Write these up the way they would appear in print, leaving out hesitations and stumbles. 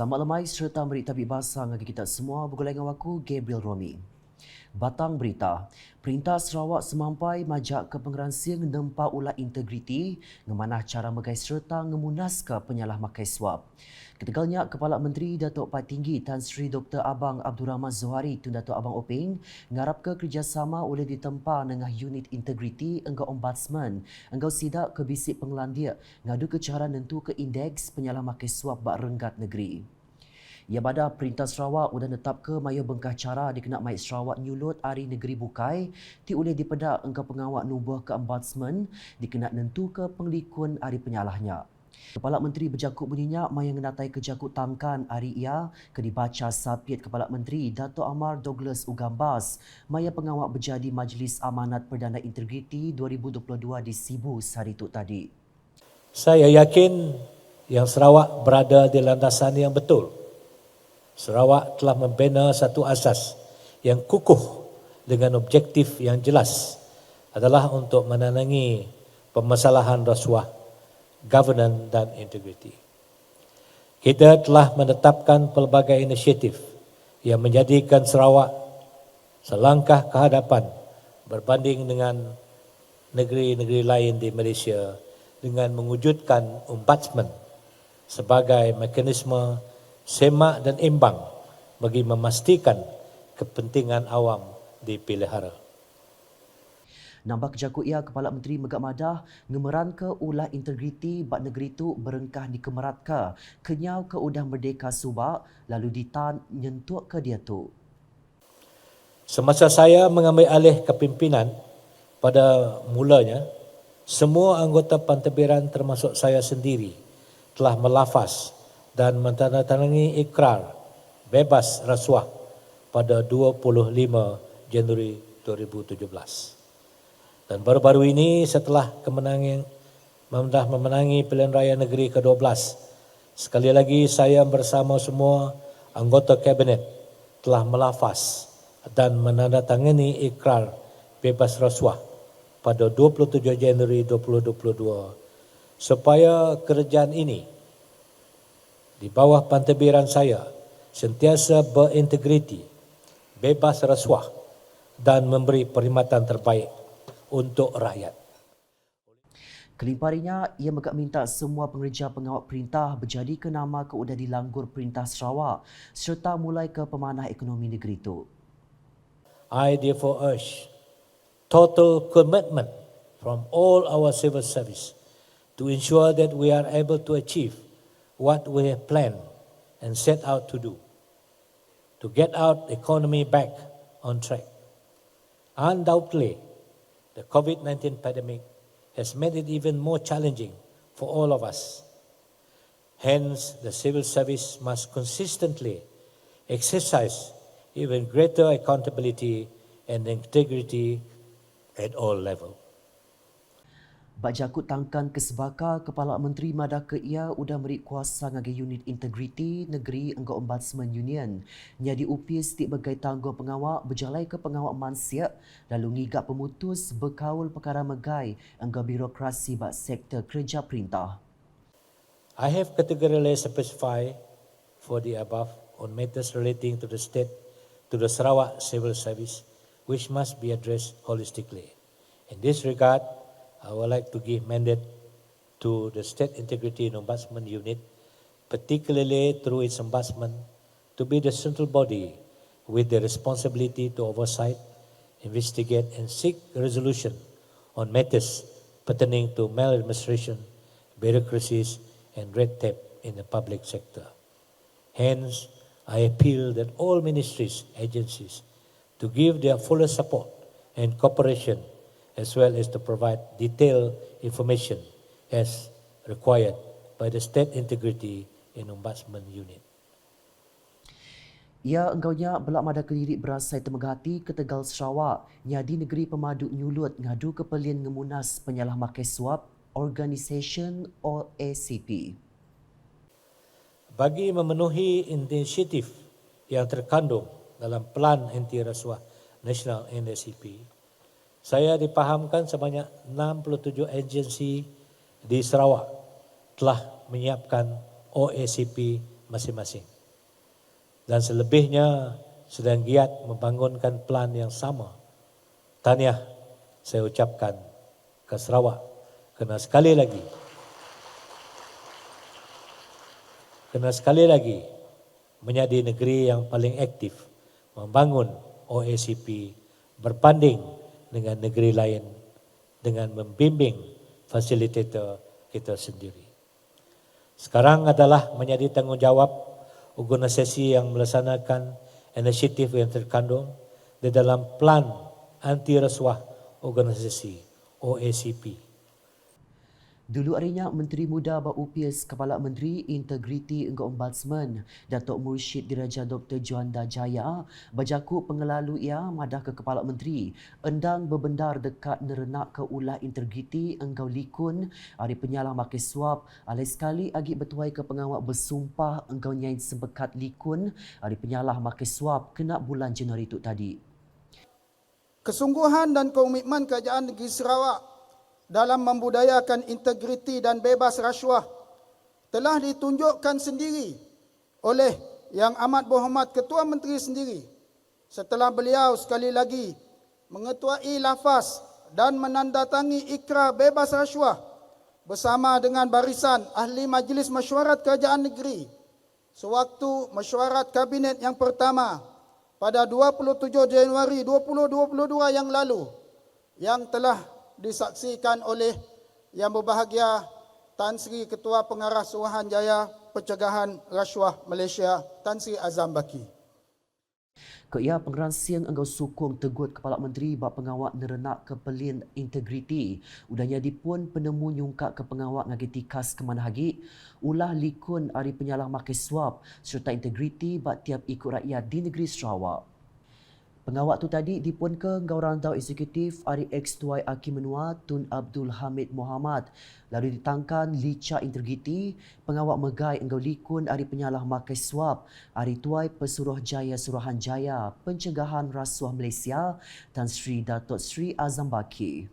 Selamat lemai serta berita bebasa bagi kita semua. Bergulai dengan aku, Gabriel Romi. Batang berita, Perintah Sarawak semampai majak ke pengeransiang nempa ulat integriti ngemanah cara megai serta ngemunaska penyalah makai suap. Ketegalnya Kepala Menteri Datuk Patinggi Tan Sri Dr. Abang Abdul Rahman Zohari Tun Datuk Abang Openg ngarap ke kerjasama oleh ditempa dengan unit integriti enggau ombudsman enggau sidak ke bisik penglandia ngadu ke cara nentu ke indeks penyalah makai suap bak renggat negeri. Ia pada Perintah Sarawak udah netap ke maya bengkah cara dikena mai Sarawak nyulut hari negeri bukai ti oleh dipedak engkau pengawak nubuh ke ombudsman dikena nentu ke penglikun hari penyalahnya. Kepala Menteri berjakut bunyinya maya ngenatai kejakut tangkan hari ia ke dibaca sapit Kepala Menteri Dato' Amar Douglas Ugambas maya pengawak berjadi Majlis Amanat Perdana Integriti 2022 di Sibu hari itu tadi. Saya yakin yang Sarawak berada di landasan yang betul. Sarawak telah membina satu asas yang kukuh dengan objektif yang jelas adalah untuk menangangi permasalahan rasuah, governance dan integriti. Kita telah menetapkan pelbagai inisiatif yang menjadikan Sarawak selangkah ke hadapan berbanding dengan negeri-negeri lain di Malaysia dengan mewujudkan ombudsman sebagai mekanisme semak dan imbang bagi memastikan kepentingan awam dipelihara. Nampak kejakut ia Kepala Menteri Megak Madah ngemeran ke ulah integriti bak negeri tu berengkah dikemerat ke kenyau ke udah merdeka subak lalu ditan nyentuk ke dia tu. Semasa saya mengambil alih kepimpinan pada mulanya, semua anggota pentadbiran termasuk saya sendiri telah melafaz dan mentandatangani ikrar bebas rasuah pada 25 Januari 2017. Dan baru-baru ini setelah memenangi pilihan raya negeri ke-12, sekali lagi saya bersama semua anggota kabinet telah melafaz dan menandatangani ikrar bebas rasuah pada 27 Januari 2022 supaya kerajaan ini di bawah pentadbiran saya sentiasa berintegriti, bebas rasuah dan memberi perkhidmatan terbaik untuk rakyat. Kelimparinya, ia megak minta semua pengerja pengawal perintah berjadi ke nama ke udah dilanggur Perintah Sarawak serta mulai ke pemanah ekonomi negeri itu. I therefore urge total commitment from all our civil service to ensure that we are able to achieve what we have planned and set out to do, to get our economy back on track. Undoubtedly, the COVID-19 pandemic has made it even more challenging for all of us. Hence, the civil service must consistently exercise even greater accountability and integrity at all levels. Bak jakut tangkan kesebaka Kepala Menteri Madah ke ia udah beri kuasa ngagi unit integriti negeri enggau Ombudsman Union. Nyadi upis ti bagai tangguh pengawak berjalai ke pengawak mansiak lalu ngigak pemutus berkaul perkara megai enggau birokrasi bak sektor kerja perintah. I have categorically specified for the above on matters relating to the state, to the Sarawak Civil Service, which must be addressed holistically. In this regard, I would like to give mandate to the State Integrity and Ombudsman Unit, particularly through its ombudsman, to be the central body with the responsibility to oversight, investigate and seek resolution on matters pertaining to maladministration, bureaucracies and red tape in the public sector. Hence, I appeal that all ministries, agencies, to give their fullest support and cooperation as well as to provide detailed information as required by the State Integrity and Ombudsman Unit. Ia enggaunya belak mada kelirik berasai temegati ke Tegal Sarawak, nyadi negeri pemadu nyulut ngadu ke pelin ngemunas penyalah makai suap Organisation OACP. Bagi memenuhi inisiatif yang terkandung dalam Pelan Anti Rasuah Nasional NACP, saya dipahamkan sebanyak 67 agensi di Sarawak telah menyiapkan OACP masing-masing. dan selebihnya sedang giat membangunkan plan yang sama. Tahniah saya ucapkan ke Sarawak kerana sekali lagi menjadi negeri yang paling aktif membangun OACP berbanding dengan negeri lain dengan membimbing fasilitator kita sendiri. Sekarang adalah menjadi tanggungjawab organisasi yang melaksanakan inisiatif yang terkandung di dalam Plan Anti Rasuah Organisasi OACP. Dulu harinya Menteri Muda UPIS Kepala Menteri Integriti Engkau Ombudsman Datuk Mursyid Diraja Dr. Juanda Jaya berjaku pengelalu ia madah ke Kepala Menteri endang berbendar dekat nerenak ke ulah integriti Engkau Likun hari penyalah makai suap alai sekali agi bertuai ke pengawal bersumpah Engkau nyai sebekat Likun hari penyalah makai suap kena bulan Januari itu tadi. Kesungguhan dan komitmen Kerajaan Negeri Sarawak dalam membudayakan integriti dan bebas rasuah telah ditunjukkan sendiri oleh Yang Amat Berhormat Ketua Menteri sendiri setelah beliau sekali lagi mengetuai lafaz dan menandatangi ikrar bebas rasuah bersama dengan barisan Ahli Majlis Mesyuarat Kerajaan Negeri sewaktu mesyuarat Kabinet yang pertama pada 27 Januari 2022 yang lalu yang telah disaksikan oleh Yang Berbahagia Tan Sri Ketua Pengarah Suruhanjaya Pencegahan Rasuah Malaysia Tan Sri Azam Baki. Ia pengeransiang Engkau sukung tegut Kepala Menteri bak pengawak nerenak ke pelin integriti. Udahnya dipun penemu nyungkak ke pengawak ngagiti kas ke mana hagi. Ulah likun hari penyalah makai suap serta integriti bak tiap ikut rakyat di negeri Sarawak. Pengawak tu tadi dipun ke Engkau Rantau Eksekutif Ari X2 Aki Menua Tun Abdul Hamid Muhammad. Lalu ditangkan lica integriti pengawak megai Engkau Likun Ari penyalah makai suap Ari Tuai Pesuruhjaya Suruhanjaya Pencegahan Rasuah Malaysia Tan Sri Datuk Sri Azam Baki.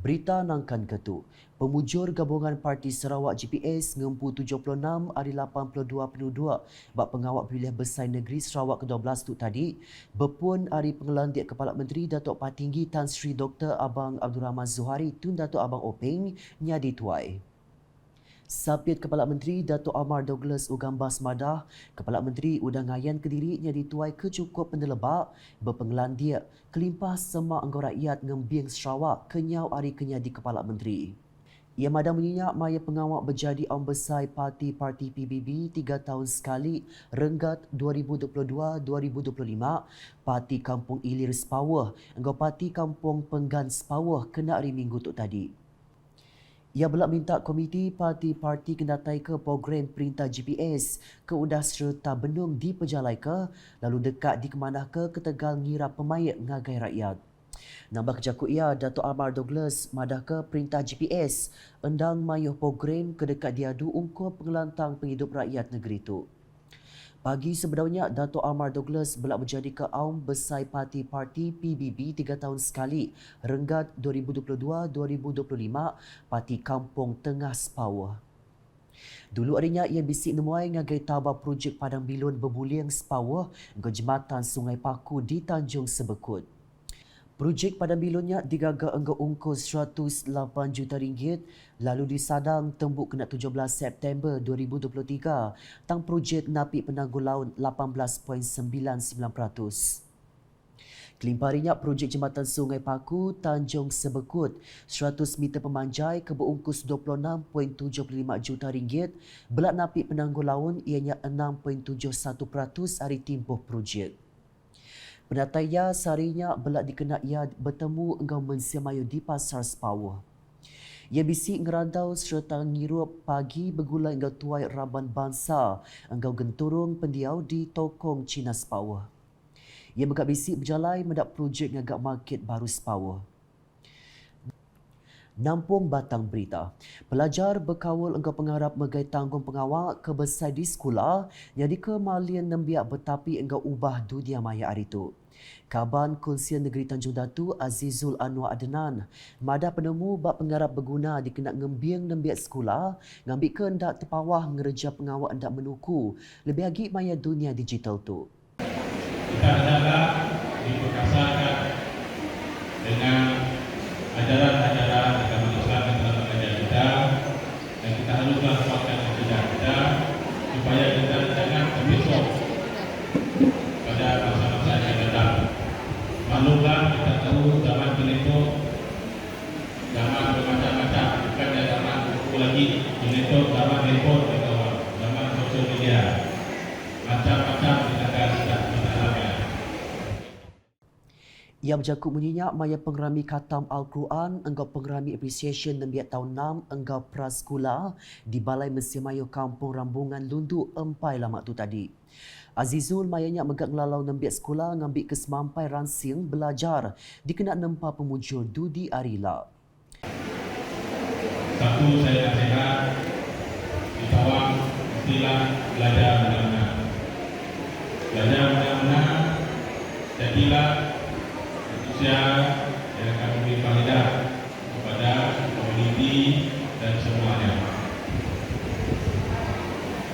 Berita nangkan ketu. Pemujur gabungan Parti Sarawak GPS ngempu 76 hari 82 penduduk bak pengawak pilihan besar negeri Sarawak ke-12 tu tadi berpun hari pengelantik Kepala Menteri Datuk Patinggi Tan Sri Dr. Abang Abdul Rahman Zuhari Tun Datuk Abang Openg nyadi tuai. Sapit Kepala Menteri Datuk Amar Douglas Ugambas Madah, Kepala Menteri udang ngayan Kediri nya dituai kecukup pendelebak berpenglandia kelimpah semak anggau rakyat ngembing Sarawak kenyau hari kenyadi Kepala Menteri. Ia madah menyenyak maya pengawak berjadi ombesai parti-parti PBB 3 tahun sekali Renggat 2022-2025 Parti Kampung Ilir Sepawa anggau Parti Kampung Penggan Sepawa kena hari Minggu tu tadi. Ia belak minta komiti parti-parti kendatai ke program perintah GPS ke udah serta benung di pejalai ke lalu dekat di kemanah ke ketegal ngira pemayat ngagai rakyat. Nambah kejaku ia Datuk Amar Douglas madah ke perintah GPS endang mayuh program ke dekat diadu ungkup pengelantang penghidup rakyat negeri itu. Pagi sebenarnya Datuk Amar Douglas belak menjadi keaum besar parti-parti PBB 3 tahun sekali Renggat 2022-2025 Parti Kampung Tengah Sepawa. Dulu harinya ia bisik nemuai ngagai tabah projek Padang Bilun berbuliang Sepawa ke jembatan Sungai Paku di Tanjung Sebekut. Projek Padang Bilunnya digagal engkau ungkus 108 juta ringgit lalu disadang tembuk kena 17 September 2023 tang projek napi penangguh laut 18.99%. Kelimparinya projek jembatan Sungai Paku Tanjung Sebekut 100 meter pemanjai ke berungkus 26.75 juta ringgit belak napi penangguh laut ianya 6.71% hari timbuh projek. Penataya sarinya belak dikena ia bertemu engkau mensiamayu di Pasar Sepawa. Ia bisik ngerantau serta ngirup pagi bergulai engkau tuai Raban Bangsa engkau genturung pendiau di Tokong Cina Sepawa. Ia berkat bisik berjalai mendak projek ngagak market baru Sepawa. Nampung Batang Berita. Pelajar berkawal engkau pengharap megai tanggung pengawal kebesar di sekolah yang dikemalian nembiak betapi engkau ubah dunia maya hari itu. Kaban Konsian Negeri Tanjung Datu Azizul Anwar Adnan, mada penemu bab pengharap berguna dikenak ngembiang nembiak sekolah, ngambil ke hendak terpawah ngereja pengawal hendak menuku, lebih lagi maya dunia digital tu. Kita hendaklah diperkasakan dengan ajaran-ajaran agama Islam yang telah mengajar kita, dan kita haruslah kuatkan akidah kita supaya kita jangan terbesok pada masa-masa yang akan datang. Maklumlah, kita tahu zaman penetuk, zaman bermacam-macam, bukan zaman buku lagi, penetuk zaman handphone, zaman sosial media, macam-macam kita akan alami. Ia berjakut menyenyak maya pengerami khatam Al-Quran engkau pengerami appreciation nembiak tahun 6 engkau prasekolah di Balai Mesia Mayu Kampung Rambungan Lundu Empai Lamak tu tadi. Azizul mayanya megak ngelalau nembiak sekolah ngambil kesemampai ransing belajar dikenak nempa pemujur Dudi Arila. Satu, saya nasihat ditawang mestilah belajar benar-benar. Belajar benar-benar, jadilah manusia yang akan memberi faedah kepada komuniti dan semuanya.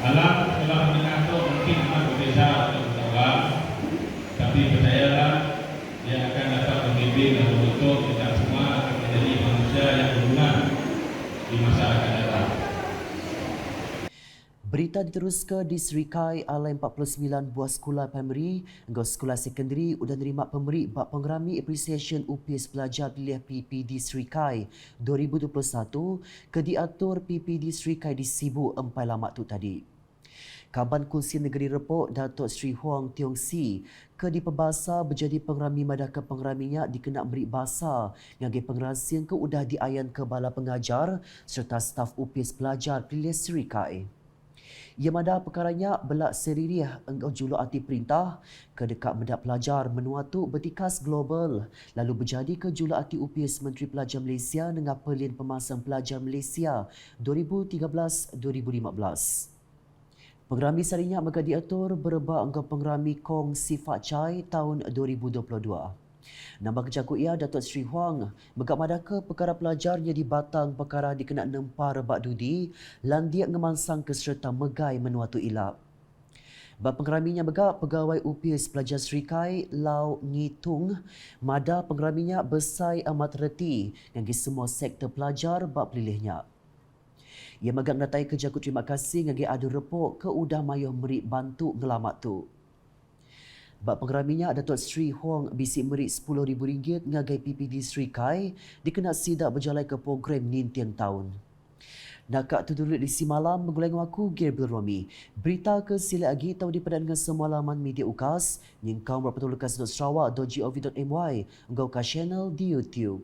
Alam sekolah menengah itu mungkin amat berbeza atau bertawar, tapi percayalah dia akan dapat membimbing dan membentuk kita semua akan menjadi manusia yang berguna di masa akan datang. Berita diteruskan di Serikai alai 49 buah sekolah primary engkau sekolah sekondari sudah nerima pemberi bab pengerami appreciation UPS pelajar pilihan PPD Serikai 2021 ke diatur PPD Serikai di Sibu Empai Lamak tu tadi. Kaban Kursi Negeri Repok Datuk Sri Huang Tiong Si ke di pembasa berjadi pengerami madaka pengeraminya dikenak beri bahasa yang di pengerasian ke udah diayan ke bala pengajar serta staf UPS pelajar pilihan Serikai. Ia mada perkaranya belak seririh engkau juluk hati perintah ke dekat mendak pelajar menuatu bertikas global lalu berjadi ke juluk hati UPS Menteri Pelajar Malaysia dengan pelin pemasang pelajar Malaysia 2013-2015. Pengerami sarinya maka diatur berebak engkau pengerami Kong Sifat Chai tahun 2022. Nama kejagut ia Datuk Sri Huang megak madaka perkara pelajarnya di Batang perkara dikenak nempa rebak dudi lan dia ngemansang keserta megai menuatu ilap. Bab pengeraminya megak pegawai UPS pelajar Serikai Lau Ngitung mada pengeraminya besai amat reti yang di semua sektor pelajar bab pilihnya. Ia megak natai kejagut terima kasih ngagi adu repok ke udah mayuh merik bantu ngelamat tu. Bab pengeraminya Datuk Sri Huang bisik merik RM10,000 ngagai PPD Serikai dikenak sidak berjalan ke program nintian tahun. Nakak tu dulu di si malam mengulangi aku Gabriel Romi. Berita ke sila lagi tahu dipadan dengan semua laman media UKAS, nyingkau berpetulukas.sarawak.gov.my, engkau ke channel di YouTube.